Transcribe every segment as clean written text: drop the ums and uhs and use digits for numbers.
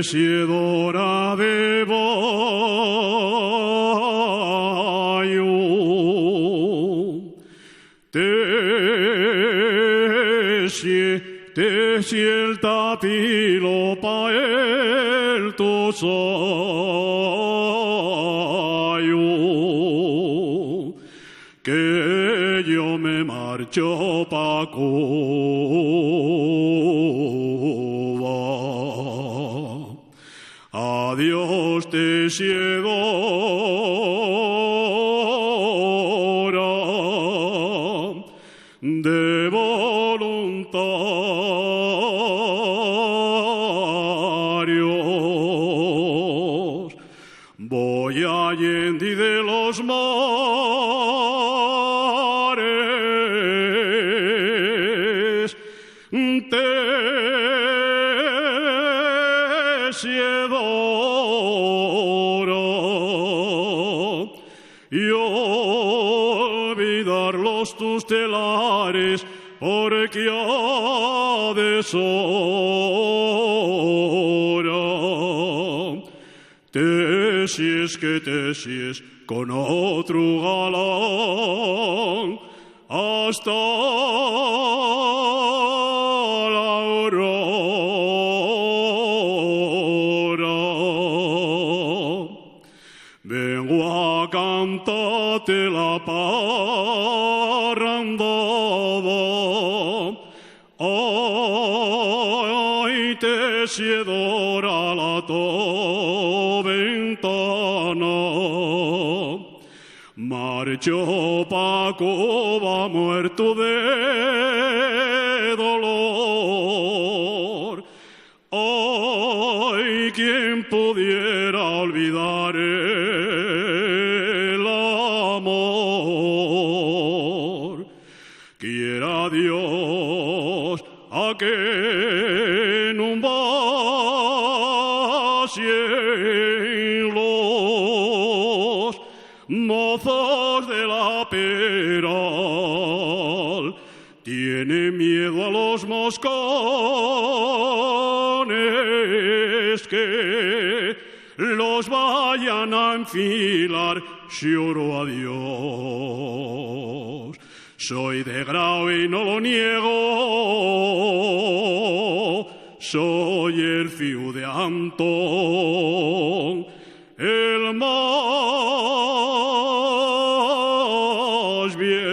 siedora de baio, te el tatilo pa el tu sayo, que yo me marcho pa Cuba. Adiós te siedora de voluntarios. Voy allende de los mares, te siedora, y olvidar los tus telares, porque ha deshora. Te sies que te sies con otro galán hasta la aurora. Vengo a cantarte la parrandada, ay, te siedora la ventana. Marcho pa Cuba muerto de dolor. Ay, quien pudiera olvidar el amor. Quiera Dios a que en un los mozos de la Peral tienen miedo a los moscones que los vayan a enfilar. Lloro a Dios. Soy de Grau y no lo niego. Soy el fiu de Antón, el más viejo.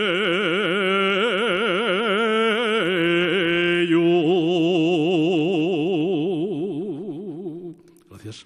Gracias.